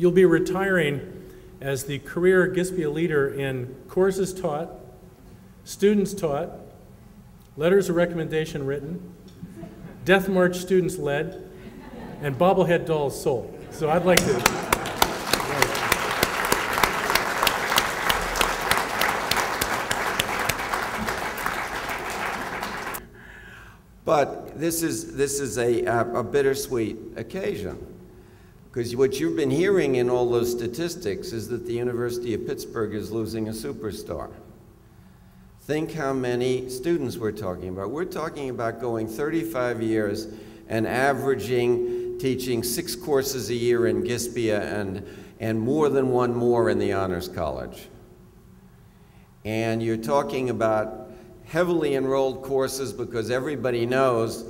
You'll be retiring as the career GISPIA leader in courses taught, students taught, letters of recommendation written, Death March students led, and bobblehead dolls sold. So I'd like to... But this is a bittersweet occasion, because what you've been hearing in all those statistics is that the University of Pittsburgh is losing a superstar. Think how many students we're talking about. We're talking about going 35 years and averaging teaching 6 courses a year in GISPIA and more than one more in the Honors College. And you're talking about heavily enrolled courses because everybody knows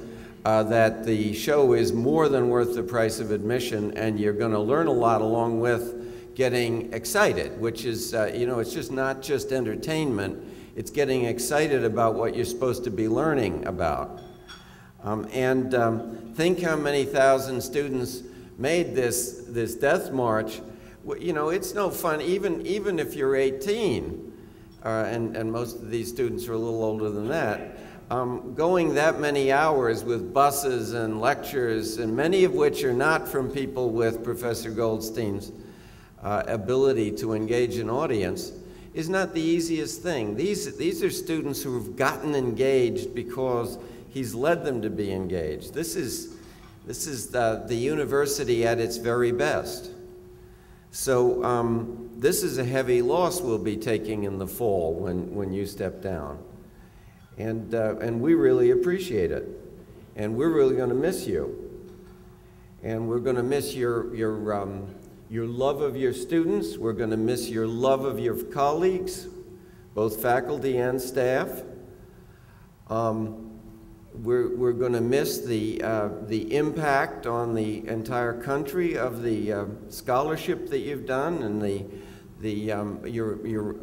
that the show is more than worth the price of admission, and you're going to learn a lot along with getting excited, which is, you know, it's just not just entertainment, it's getting excited about what you're supposed to be learning about. Think how many thousand students made this Death March. You know, it's no fun, even if you're 18, and most of these students are a little older than that, going that many hours with buses and lectures, and many of which are not from people with Professor Goldstein's ability to engage an audience, is not the easiest thing. These are students who have gotten engaged because he's led them to be engaged. This is the university at its very best. So this is a heavy loss we'll be taking in the fall when you step down. And we really appreciate it. And we're really going to miss you. And we're going to miss your love of your students. We're going to miss your love of your colleagues, both faculty and staff. We're going to miss the impact on the entire country of the scholarship that you've done, and your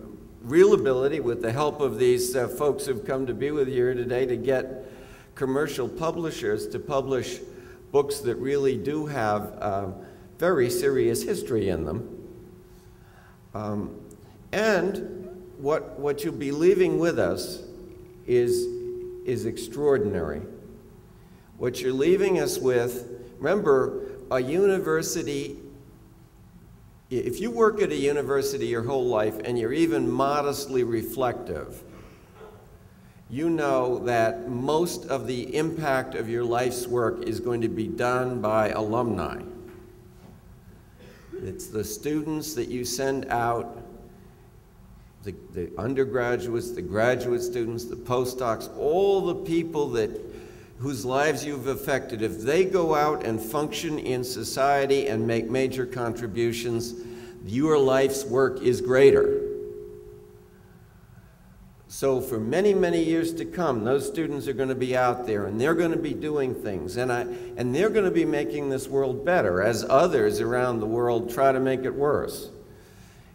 real ability, with the help of these folks who've come to be with you here today, to get commercial publishers to publish books that really do have very serious history in them. And what you'll be leaving with us is extraordinary. What you're leaving us with, remember, a university, if you work at a university your whole life and you're even modestly reflective, you know that most of the impact of your life's work is going to be done by alumni. It's the students that you send out, the undergraduates, the graduate students, the postdocs, all the people whose lives you've affected. If they go out and function in society and make major contributions, your life's work is greater. So for many, many years to come, those students are going to be out there, and they're going to be doing things, and they're going to be making this world better as others around the world try to make it worse.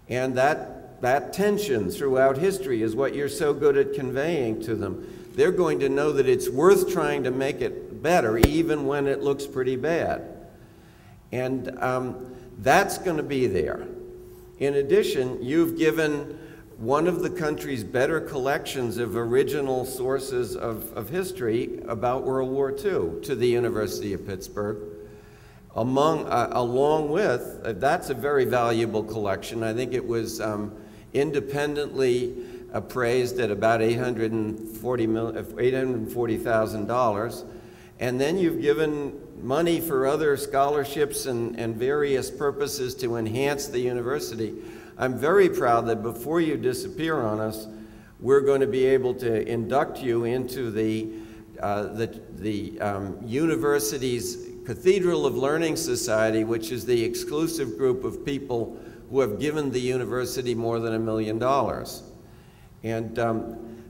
And that tension throughout history is what you're so good at conveying to them. They're going to know that it's worth trying to make it better even when it looks pretty bad. And that's going to be there. In addition, you've given one of the country's better collections of original sources of history about World War II to the University of Pittsburgh. Along with, that's a very valuable collection. I think it was independently appraised at about $840,000. And then you've given money for other scholarships and various purposes to enhance the university. I'm very proud that before you disappear on us, we're going to be able to induct you into the university's Cathedral of Learning Society, which is the exclusive group of people who have given the university more than $1 million. And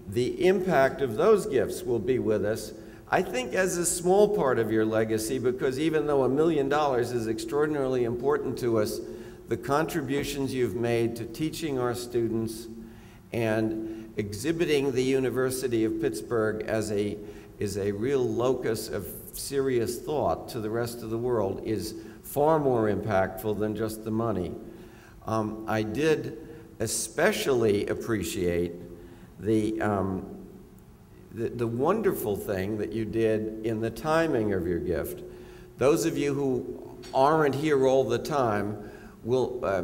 the impact of those gifts will be with us, I think, as a small part of your legacy, because even though $1 million is extraordinarily important to us, the contributions you've made to teaching our students and exhibiting the University of Pittsburgh as is a real locus of serious thought to the rest of the world is far more impactful than just the money. I did especially appreciate the wonderful thing that you did in the timing of your gift. Those of you who aren't here all the time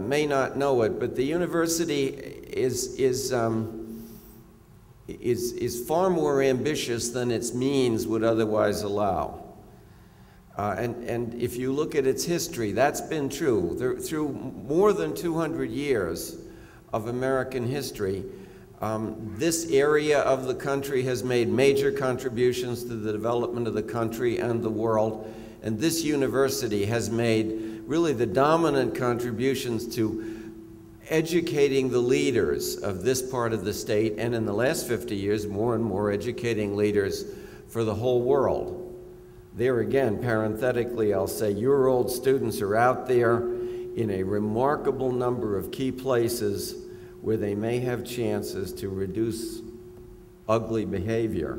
may not know it, but the university is far more ambitious than its means would otherwise allow. And if you look at its history, that's been true. Through more than 200 years of American history, this area of the country has made major contributions to the development of the country and the world, and this university has made really the dominant contributions to educating the leaders of this part of the state, and in the last 50 years, more and more educating leaders for the whole world. There again, parenthetically, I'll say your old students are out there in a remarkable number of key places where they may have chances to reduce ugly behavior.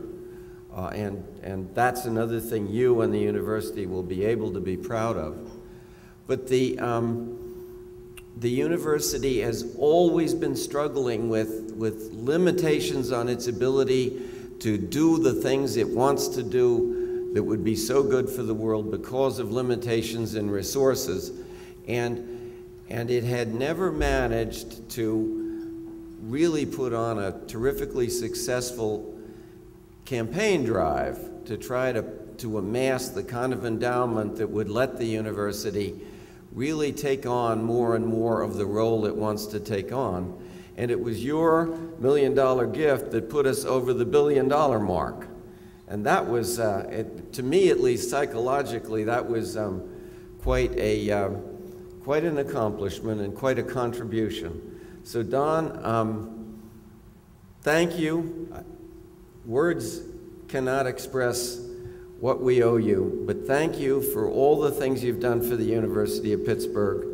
And that's another thing you and the university will be able to be proud of. But the university has always been struggling with limitations on its ability to do the things it wants to do that would be so good for the world because of limitations in resources. And it had never managed to really put on a terrifically successful campaign drive to try to amass the kind of endowment that would let the university really take on more and more of the role it wants to take on. And it was your $1 million gift that put us over the $1 billion mark. And that was, to me at least psychologically, that was quite an accomplishment and quite a contribution. So Don, thank you. Words cannot express what we owe you, but thank you for all the things you've done for the University of Pittsburgh.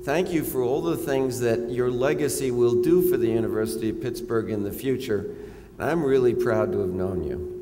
Thank you for all the things that your legacy will do for the University of Pittsburgh in the future. I'm really proud to have known you.